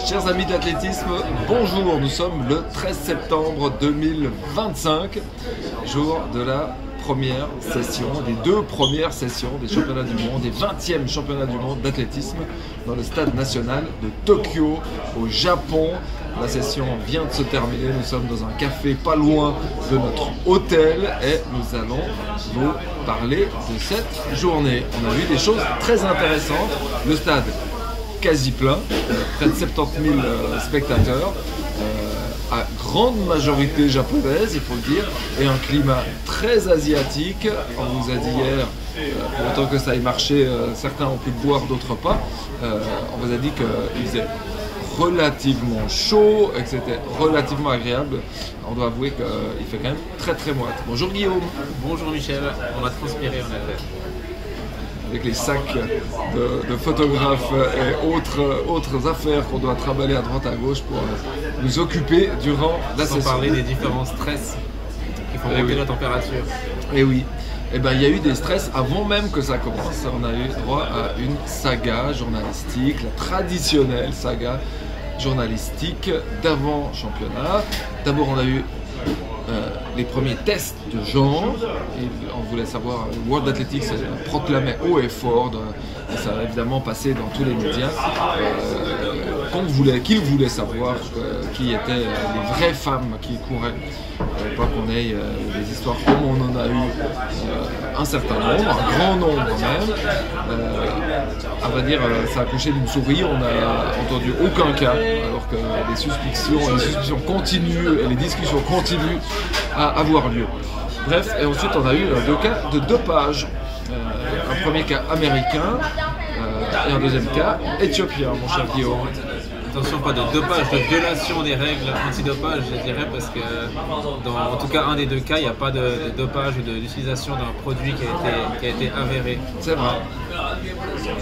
Chers amis de l'athlétisme, bonjour, nous sommes le 13 septembre 2025, jour de la première session, des deux premières sessions des championnats du monde, des 20e championnats du monde d'athlétisme dans le stade national de Tokyo, au Japon. La session vient de se terminer, nous sommes dans un café pas loin de notre hôtel et nous allons vous parler de cette journée. On a vu des choses très intéressantes, le stade quasi plein, près de 70 000 spectateurs, à grande majorité japonaise, il faut le dire, et un climat très asiatique. On vous a dit hier, pour autant que ça ait marché, certains ont pu boire, d'autres pas. On vous a dit qu'il faisait relativement chaud et que c'était relativement agréable. On doit avouer qu'il fait quand même très très moite. Bonjour Guillaume. Bonjour Michel, on a transpiré en effet. Avec les sacs de photographes et autres affaires qu'on doit trimballer à droite à gauche pour nous occuper durant la session. Sans parler des différents stress qui font monter la température. Et oui, et ben, il y a eu des stress avant même que ça commence. On a eu droit à une saga journalistique, la traditionnelle saga journalistique d'avant-championnat. D'abord, on a eu les premiers tests de genre, et on voulait savoir, le World Athletics proclamait haut et fort, et ça a évidemment passé dans tous les médias, qu'ils voulaient savoir qui étaient les vraies femmes qui couraient, pas qu'on ait des histoires comme on en a eu un certain nombre, un grand nombre même. À vrai dire, ça a accouché d'une souris, on n'a entendu aucun cas, alors que les suspicions continuent et les discussions continuent à avoir lieu. Bref, et ensuite on a eu deux cas de dopage. Un premier cas américain et un deuxième cas éthiopien, mon cher Guillaume. Attention, pas de dopage, de violation des règles antidopage, je dirais, parce que dans en tout cas un des deux cas, il n'y a pas de dopage ou d'utilisation d'un produit qui a été avéré. C'est vrai.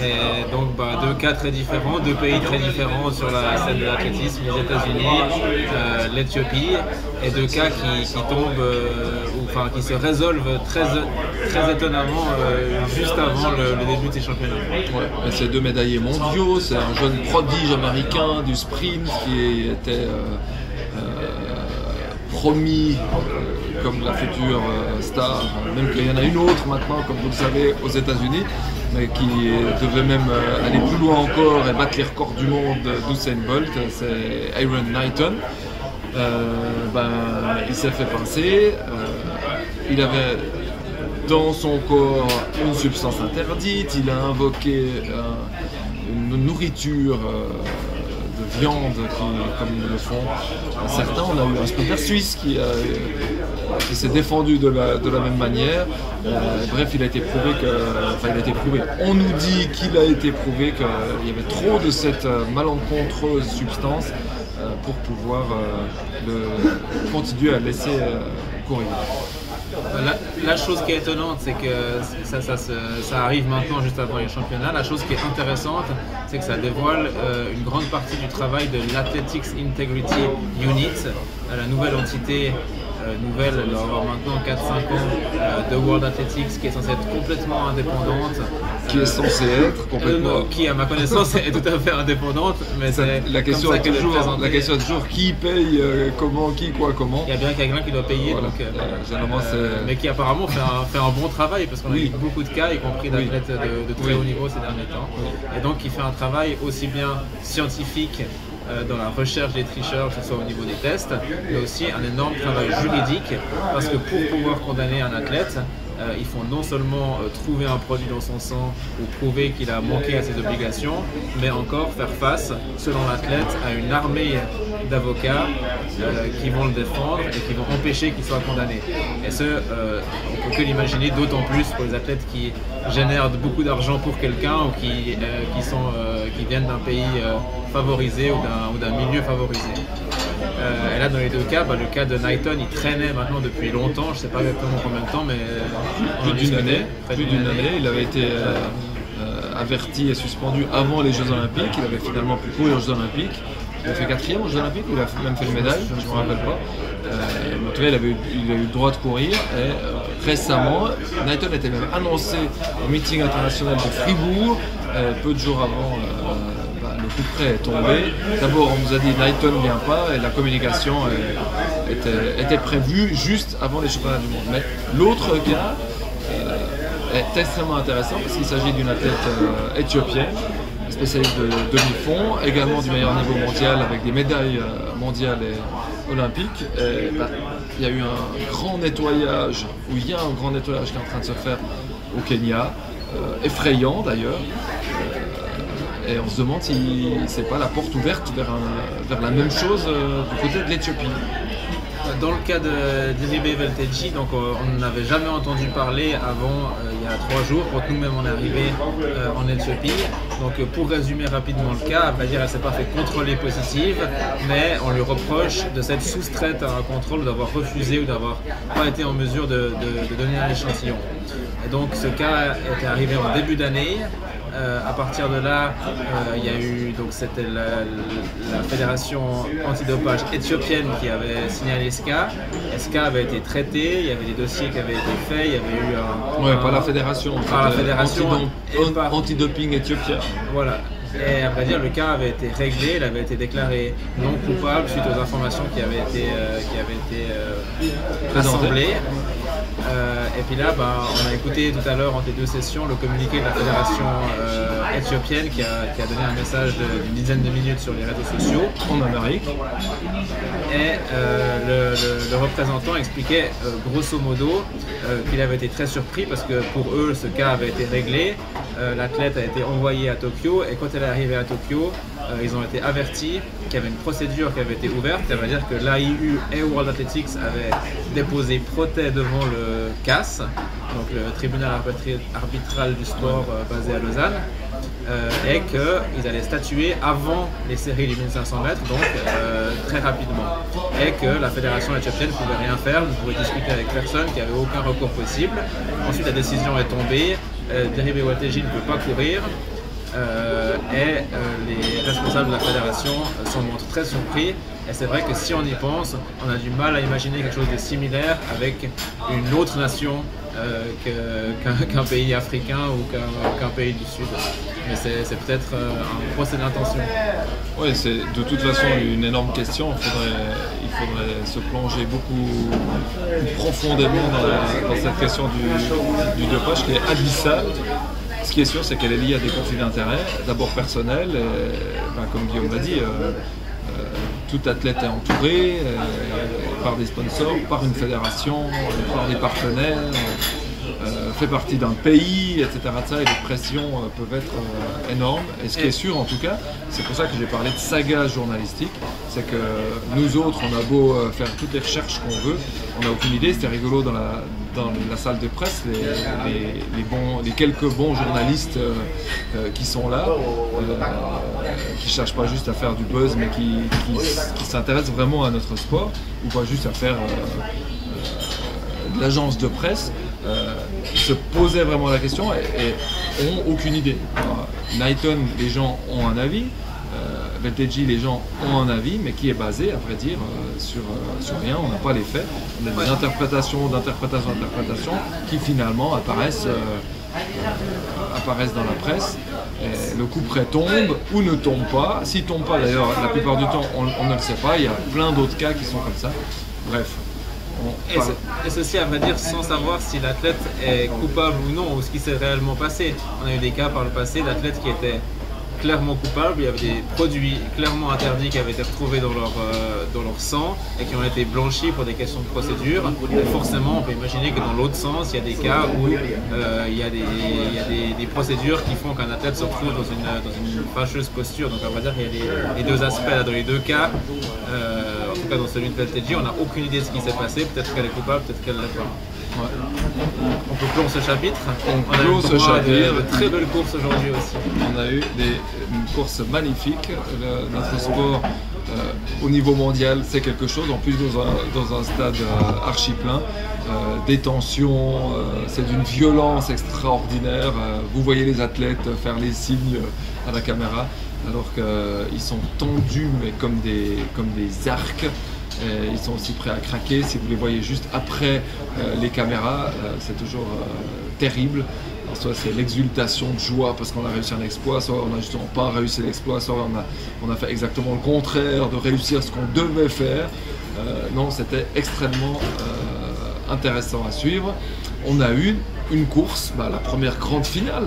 Et donc deux cas très différents, deux pays très différents sur la scène de l'athlétisme, les États-Unis, l'Éthiopie, et deux cas qui tombent, qui se résolvent très étonnamment juste avant le début de ces championnats. Ouais. C'est deux médaillés mondiaux, c'est un jeune prodige américain du sprint qui était promis comme la future star, même qu'il y en a une autre maintenant, comme vous le savez, aux États-Unis, mais qui devait même aller plus loin encore et battre les records du monde d'Usain Bolt, c'est Aaron Knighton. Il s'est fait pincer, il avait dans son corps une substance interdite, il a invoqué une nourriture de viande comme ils le font certains. On a eu un sprinter suisse qui s'est défendu de la même manière. Bref, il a été prouvé on nous dit qu'il a été prouvé qu'il y avait trop de cette malencontreuse substance pour pouvoir continuer à laisser courir. La chose qui est étonnante, c'est que ça arrive maintenant juste avant les championnats. La chose qui est intéressante, c'est que ça dévoile une grande partie du travail de l'Athletics Integrity Unit, la nouvelle entité nouvelle, elle doit avoir maintenant 4-5 ans, de World Athletics, qui est censée être complètement indépendante. Qui est censée être complètement... qui, à ma connaissance, est tout à fait indépendante. Mais la question est toujours qui paye, comment, qui, quoi, comment. Il y a bien quelqu'un qui doit payer, voilà. Donc, mais qui apparemment fait un bon travail, parce qu'on a eu beaucoup de cas, y compris d'athlètes de très haut niveau ces derniers temps. Et donc, il fait un travail aussi bien scientifique, dans la recherche des tricheurs, que ce soit au niveau des tests, mais aussi un énorme travail juridique, parce que pour pouvoir condamner un athlète, il faut non seulement trouver un produit dans son sang ou prouver qu'il a manqué à ses obligations, mais encore faire face, selon l'athlète, à une armée d'avocats qui vont le défendre et qui vont empêcher qu'il soit condamné. Et on ne peut que l'imaginer, d'autant plus pour les athlètes qui génèrent beaucoup d'argent pour quelqu'un ou qui viennent d'un pays favorisé ou d'un milieu favorisé. Et là, dans les deux cas, le cas de Knighton, il traînait maintenant depuis longtemps, je ne sais pas exactement combien de temps, mais plus d'une année. Il avait été averti et suspendu avant les Jeux Olympiques. Il avait finalement pu courir aux Jeux Olympiques. Il a fait 4e aux Jeux Olympiques, il a même fait une médaille, je ne me rappelle pas. En tout cas, il a eu le droit de courir. Et récemment, Knighton était même annoncé au meeting international de Fribourg, peu de jours avant le coup près est tombé. D'abord, on nous a dit Knighton ne vient pas et la communication était prévue juste avant les championnats du monde. Mais l'autre cas est extrêmement intéressant parce qu'il s'agit d'une athlète éthiopienne, spécialiste de demi-fond, également du meilleur niveau mondial avec des médailles mondiales et olympiques. Il y a eu un grand nettoyage, ou il y a un grand nettoyage qui est en train de se faire au Kenya, effrayant d'ailleurs. Et on se demande si c'est pas la porte ouverte vers la même chose du côté de l'Éthiopie. Dans le cas de Diribé Welteji, donc on n'avait jamais entendu parler avant il y a 3 jours, quand nous-mêmes on est arrivé en Éthiopie. Donc pour résumer rapidement le cas, à vrai dire, elle ne s'est pas fait contrôler positive, mais on lui reproche de s'être soustraite à un contrôle, d'avoir refusé ou d'avoir pas été en mesure de donner un échantillon. Et donc ce cas était arrivé en début d'année. À partir de là, il y a eu, donc c'était la fédération antidopage éthiopienne qui avait signalé ce cas. Et ce cas avait été traité, il y avait des dossiers qui avaient été faits, il y avait eu par la fédération. Par la fédération antidoping éthiopien. Voilà. Et à vrai dire, le cas avait été réglé, il avait été déclaré non coupable suite aux informations qui avaient été rassemblées. Et puis là, on a écouté tout à l'heure entre les 2 sessions le communiqué de la fédération éthiopienne qui a donné un message d'une dizaine de minutes sur les réseaux sociaux. En Amérique. Et le représentant expliquait grosso modo qu'il avait été très surpris parce que pour eux, ce cas avait été réglé. L'athlète a été envoyée à Tokyo et quand elle est arrivée à Tokyo, ils ont été avertis qu'il y avait une procédure qui avait été ouverte. Ça veut dire que l'AIU et World Athletics avaient déposé procès devant le CAS, donc le tribunal arbitral du sport basé à Lausanne, et qu'ils allaient statuer avant les séries des 1500 mètres, donc très rapidement. Et que la fédération éthiopienne ne pouvait rien faire, ne pouvait discuter avec personne, qu'il n'y avait aucun recours possible. Ensuite, la décision est tombée. Diribé Welteji ne peut pas courir et les responsables de la fédération s'en montrent très surpris. Et c'est vrai que si on y pense, on a du mal à imaginer quelque chose de similaire avec une autre nation qu'un pays africain ou qu'un pays du Sud. Mais c'est peut-être un procès d'intention. Oui, c'est de toute façon une énorme question. Il faudrait se plonger beaucoup plus profondément dans cette question du dopage qui est abyssale. Ce qui est sûr, c'est qu'elle est liée à des conflits d'intérêts, d'abord personnels, comme Guillaume l'a dit. Tout athlète est entouré par des sponsors, par une fédération, par des partenaires, fait partie d'un pays, etc. Et les pressions peuvent être énormes. Et ce qui est sûr en tout cas, c'est pour ça que j'ai parlé de saga journalistique, c'est que nous autres, on a beau faire toutes les recherches qu'on veut, on n'a aucune idée. C'était rigolo dans la salle de presse, les quelques bons journalistes qui sont là, qui ne cherchent pas juste à faire du buzz, mais qui s'intéressent vraiment à notre sport, ou pas juste à faire de l'agence de presse, se posaient vraiment la question et ont aucune idée. Knighton, les gens ont un avis. Welteji, les gens ont un avis, mais qui est basé, à vrai dire, sur rien. On n'a pas les faits. On a des interprétations qui finalement apparaissent dans la presse. Et le coup près tombe ou ne tombe pas. S'il ne tombe pas, d'ailleurs, la plupart du temps, on ne le sait pas. Il y a plein d'autres cas qui sont comme ça. Bref. Et ceci, à vrai dire, sans savoir si l'athlète est coupable ou non, ou ce qui s'est réellement passé. On a eu des cas par le passé d'athlètes qui étaient clairement coupables, il y avait des produits clairement interdits qui avaient été retrouvés dans leur sang et qui ont été blanchis pour des questions de procédure. Et forcément, on peut imaginer que dans l'autre sens, il y a des cas où il y a des procédures qui font qu'un athlète se retrouve dans une fâcheuse posture. Donc on va dire qu'il y a les deux aspects là, dans les deux cas. En tout cas dans celui de Welteji, on n'a aucune idée de ce qui s'est passé. Peut-être qu'elle est coupable, peut-être qu'elle ne l'est pas. Ouais. On peut clore ce chapitre. On a eu de très belles courses aujourd'hui aussi. On a eu une course magnifique. Notre sport au niveau mondial, c'est quelque chose. En plus dans un stade archi plein. Des tensions, c'est d'une violence extraordinaire. Vous voyez les athlètes faire les signes à la caméra alors qu'ils sont tendus mais comme des arcs. Ils sont aussi prêts à craquer. Si vous les voyez juste après les caméras, c'est toujours terrible. Alors, soit c'est l'exultation de joie parce qu'on a réussi un exploit, soit on n'a justement pas réussi l'exploit, soit on a fait exactement le contraire de réussir ce qu'on devait faire. Non, c'était extrêmement intéressant à suivre. On a eu une course, la première grande finale,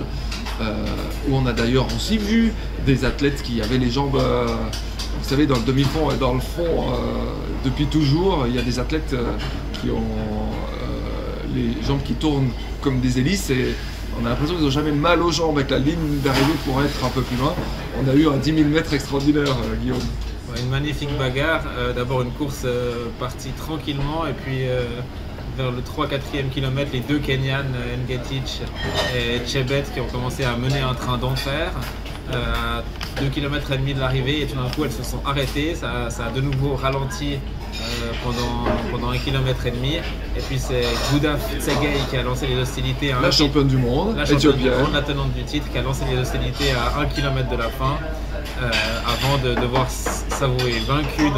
où on a d'ailleurs aussi vu des athlètes qui avaient les jambes, vous savez, dans le demi-fond et dans le fond, depuis toujours, il y a des athlètes qui ont les jambes qui tournent comme des hélices et on a l'impression qu'ils n'ont jamais mal aux jambes avec la ligne d'arrivée pour être un peu plus loin. On a eu un 10 000 mètres extraordinaire, Guillaume. Une magnifique bagarre, d'abord une course partie tranquillement et puis vers le 3-4e kilomètre, les deux Kenyans, Ngetich et Chebet, qui ont commencé à mener un train d'enfer à 2,5 km de l'arrivée et tout d'un coup elles se sont arrêtées, ça a de nouveau ralenti pendant 1,5 km et puis c'est Gouda Tsegay qui a lancé les hostilités à la championne du monde, la tenante du titre, qui a lancé les hostilités à 1 km de la fin avant de devoir s'avouer vaincue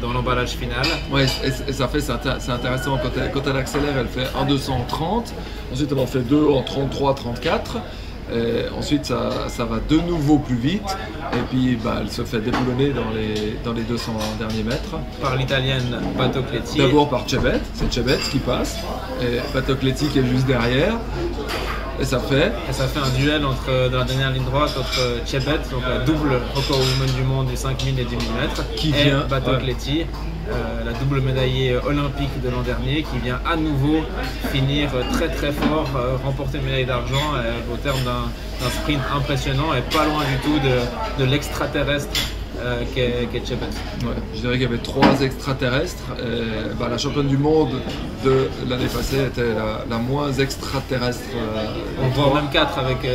dans l'emballage final. Ouais, et ça fait, c'est intéressant, quand elle accélère, elle fait 1,230, ensuite elle en fait 2 en 33-34. Et ensuite ça va de nouveau plus vite et puis elle se fait déboulonner dans les 200 derniers mètres par l'italienne Batocletti. D'abord par Chebet, c'est Chebet qui passe et Batocletti qui est juste derrière et ça fait un duel dans la dernière ligne droite entre Chebet, donc la double record woman du monde du 5000 et 10 000 mètres, et Batocletti, la double médaillée olympique de l'an dernier, qui vient à nouveau finir très très fort, remporter une médaille d'argent au terme d'un sprint impressionnant et pas loin du tout de l'extraterrestre qu'est Chebet. Ouais, je dirais qu'il y avait 3 extraterrestres. La championne du monde de l'année passée était la moins extraterrestre. On voit même 4 avec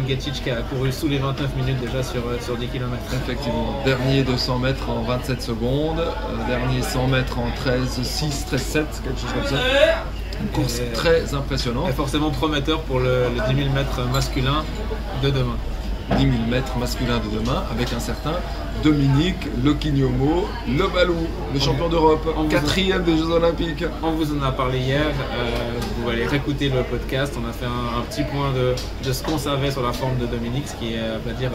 Ngetich qui a couru sous les 29 minutes déjà sur 10 km. Effectivement, dernier 200 mètres en 27 secondes, dernier 100 mètres en 13,6, 13,7, quelque chose comme ça. Une course très impressionnante. Et forcément prometteur pour le 10 000 mètres masculin de demain. 10 000 mètres masculin de demain avec un certain Dominique Loquignomo Lobalou, le champion d'Europe, 4e des Jeux Olympiques. On vous en a parlé hier, vous allez réécouter le podcast, on a fait un petit point de ce qu'on savait sur la forme de Dominique, ce qui est à vrai dire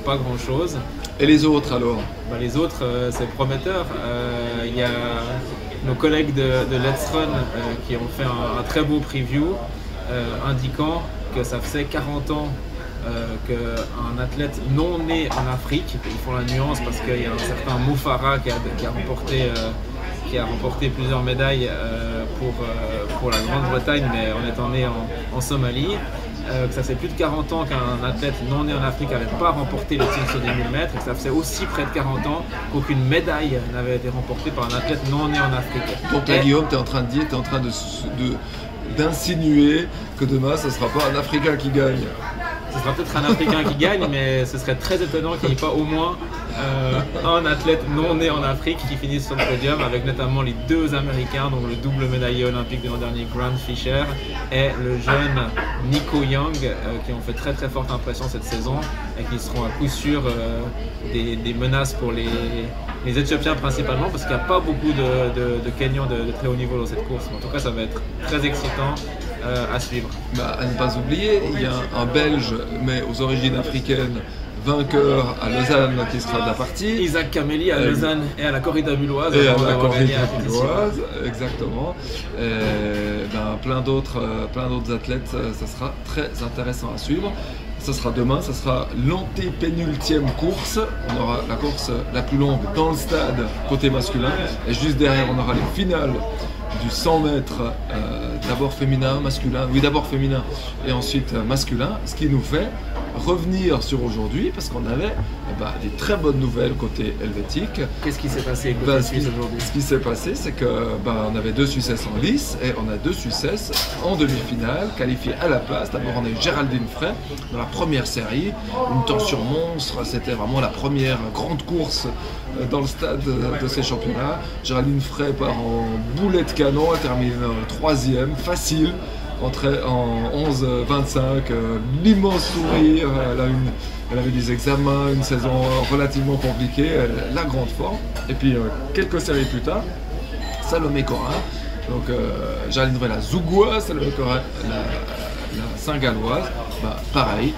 pas grand chose. Et les autres alors? Les autres, c'est prometteur. Il y a nos collègues de Let's Run qui ont fait un très beau preview indiquant que ça faisait 40 ans qu'un athlète non né en Afrique, ils font la nuance parce qu'il y a un certain Mo Farah qui a remporté plusieurs médailles pour la Grande-Bretagne, mais en étant né en Somalie, que ça fait plus de 40 ans qu'un athlète non né en Afrique n'avait pas remporté le titre sur 10 000 mètres, et que ça faisait aussi près de 40 ans qu'aucune médaille n'avait été remportée par un athlète non né en Afrique. Donc là, Guillaume, tu es en train de dire, tu es en train d'insinuer que demain, ce ne sera pas un Africain qui gagne. Ce sera peut-être un Africain qui gagne, mais ce serait très étonnant qu'il n'y ait pas au moins un athlète non né en Afrique qui finisse sur le podium, avec notamment les 2 Américains, donc le double médaillé olympique de l'an dernier, Grant Fisher, et le jeune Nico Young, qui ont fait très très forte impression cette saison et qui seront à coup sûr des menaces pour les Éthiopiens principalement, parce qu'il n'y a pas beaucoup de Kenyans de très haut niveau dans cette course. En tout cas, ça va être très excitant à suivre. À ne pas oublier, il y a un Belge, mais aux origines africaines, vainqueur à Lausanne, qui sera de la partie. Isaac Kameli à Lausanne et à la corrida bulloise. Et à la corrida bulloise, exactement. Plein d'autres athlètes, ça sera très intéressant à suivre. Ça sera demain, ça sera l'antépénultième course. On aura la course la plus longue dans le stade côté masculin. Et juste derrière, on aura les finales du 100 mètres, d'abord féminin, masculin, d'abord féminin et ensuite masculin, ce qui nous fait revenir sur aujourd'hui parce qu'on avait des très bonnes nouvelles côté helvétique. Qu'est-ce qui s'est passé côté Suisse aujourd'hui? Ce qui s'est passé, c'est que on avait 2 Suissesses en lice et on a 2 Suissesses en demi-finale qualifiées à la place. D'abord, on a eu Géraldine Frey dans la première série, une tension monstre, c'était vraiment la première grande course dans le stade de ces championnats. Géraldine Frey part en boulet de canon, elle termine 3e, facile, en 11-25, l'immense sourire, elle avait des examens, une saison relativement compliquée, la grande forme. Et puis quelques séries plus tard, Salomé Cora, donc Géraldine Frey la Zougoua, Salomé Cora la Saint-Galloise, pareil,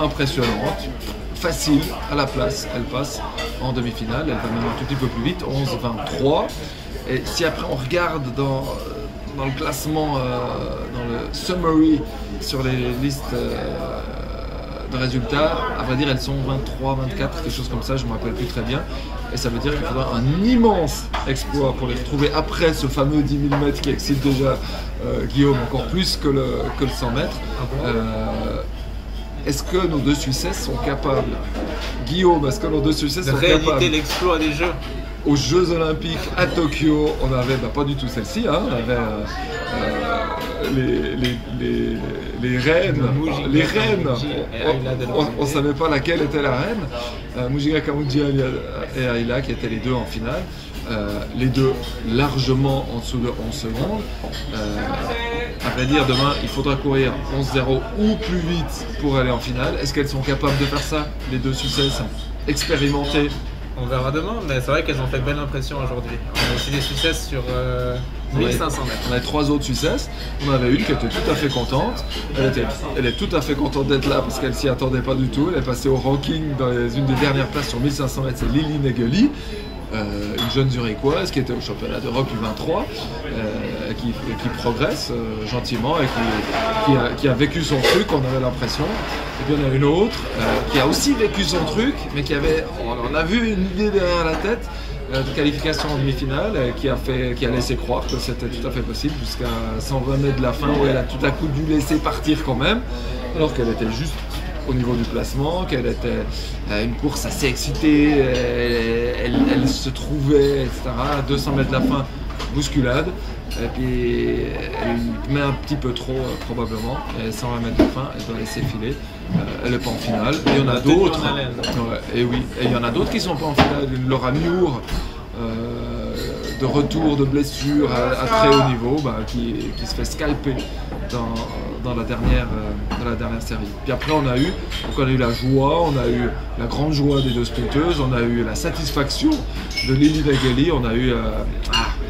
impressionnante, facile, à la place, elle passe en demi-finale, elle va même un tout petit peu plus vite, 11-23. Et si après on regarde dans le classement, dans le summary sur les listes de résultats, à vrai dire elles sont 23, 24, quelque chose comme ça, je ne me rappelle plus très bien. Et ça veut dire qu'il faudra un immense exploit pour les retrouver après ce fameux 10 000 mètres qui excite déjà Guillaume encore plus que le 100 mètres. Est-ce que nos deux Suissesses sont capables, Guillaume, est-ce que nos deux Suissesses sont capables de rééditer l'exploit des Jeux? Aux Jeux Olympiques à Tokyo, on avait, pas du tout celle-ci, hein, on avait les reines, on ne savait pas laquelle était la reine, Mujiga Kamuji et Ayla qui étaient les deux en finale, les deux largement en dessous de 11 secondes. À vrai dire, demain il faudra courir 11-0 ou plus vite pour aller en finale. Est-ce qu'elles sont capables de faire ça, les deux Suissesses expérimentées? On verra demain, mais c'est vrai qu'elles ont fait belle impression aujourd'hui. On a aussi des Suissesses sur 1500 mètres. On a 3 autres Suissesses. On avait une qui était tout à fait contente. Elle est tout à fait contente d'être là parce qu'elle s'y attendait pas du tout. Elle est passée au ranking dans une des dernières places sur 1500 mètres, c'est Lili Negeli. Une jeune zurichoise qui était au championnat d'Europe U23, qui progresse gentiment et qui a vécu son truc, on avait l'impression. Et puis il y en a une autre qui a aussi vécu son truc, mais on a vu une idée derrière la tête de qualification en demi-finale, qui a laissé croire que c'était tout à fait possible jusqu'à 120 mètres de la fin où elle a tout à coup dû laisser partir quand même, alors qu'elle était juste au niveau du placement, qu'elle était une course assez excitée, elle se trouvait, etc. À 200 mètres de la fin, bousculade, et puis elle met un petit peu trop probablement, et 120 mètres de la fin, elle doit laisser filer, elle n'est pas en finale. Et il y en a d'autres, et oui, et il y en a d'autres qui ne sont pas en finale. Laura Muir, de retour de blessure à très haut niveau, qui se fait scalper dans la dernière série. Puis après on a eu la joie, on a eu la grande joie des deux sprinteuses, on a eu la satisfaction de Lili Negeli, on a eu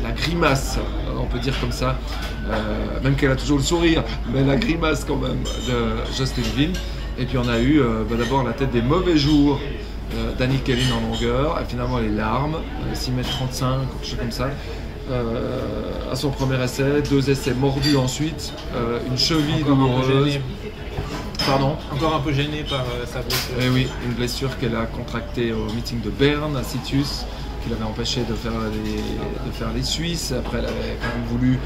la grimace, on peut dire comme ça, même qu'elle a toujours le sourire, mais la grimace quand même de Justin Vinh. Et puis on a eu d'abord la tête des mauvais jours d'Annie Kellin en longueur, et finalement les larmes, 6,35 m, quelque chose comme ça. À son premier essai, 2 essais mordus ensuite, une cheville douloureuse. Pardon ? Encore un peu gênée par sa blessure. Eh oui, une blessure qu'elle a contractée au meeting de Berne à Citus, qui l'avait empêché de faire les Suisses. Après, elle avait quand même voulu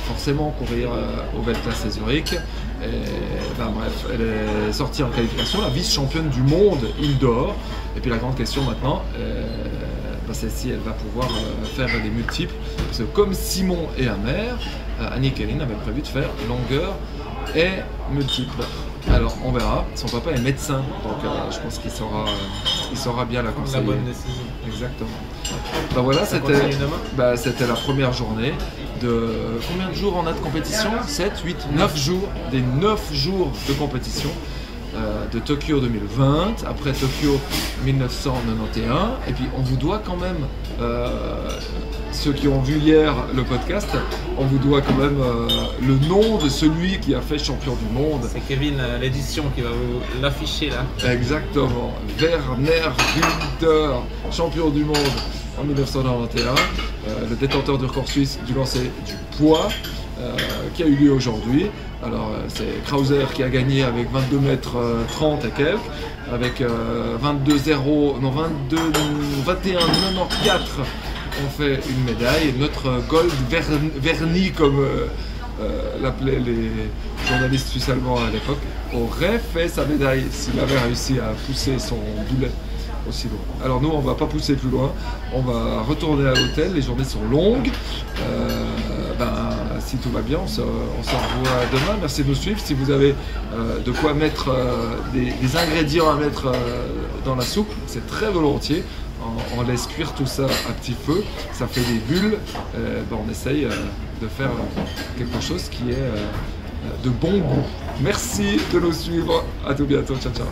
forcément courir au Weltklasse Zurich. Bref, elle est sortie en qualification, la vice-championne du monde indoor. Et puis la grande question maintenant, c'est si elle va pouvoir faire des multiples. Parce que comme Simon et Amer, Annie Kellin avait prévu de faire longueur et multiple. Alors on verra, son papa est médecin, donc je pense qu'il saura bien la conseiller. La bonne décision. Exactement. Voilà, c'était la première journée de combien de jours on a de compétition? 7, 8, 9 jours, des 9 jours de compétition de Tokyo 2020, après Tokyo 1991, et puis on vous doit quand même, ceux qui ont vu hier le podcast, on vous doit quand même le nom de celui qui a fait champion du monde. C'est Kevin, l'édition, qui va vous l'afficher là. Exactement, Werner Günther, champion du monde en 1991, le détenteur du record suisse du lancer du poids, qui a eu lieu aujourd'hui. Alors c'est Krauser qui a gagné avec 22 m 30 et quelques, avec 21,94, on fait une médaille. Notre Gold verni, comme l'appelaient les journalistes suisses-allemands à l'époque, aurait fait sa médaille s'il avait réussi à pousser son boulet aussi loin. Alors nous on va pas pousser plus loin, on va retourner à l'hôtel, les journées sont longues. Si tout va bien, on se revoit demain. Merci de nous suivre. Si vous avez de quoi mettre des ingrédients à mettre dans la soupe, c'est très volontiers. On laisse cuire tout ça à petit feu, ça fait des bulles. On essaye de faire quelque chose qui est de bon goût. Merci de nous suivre. À tout bientôt. Ciao, ciao.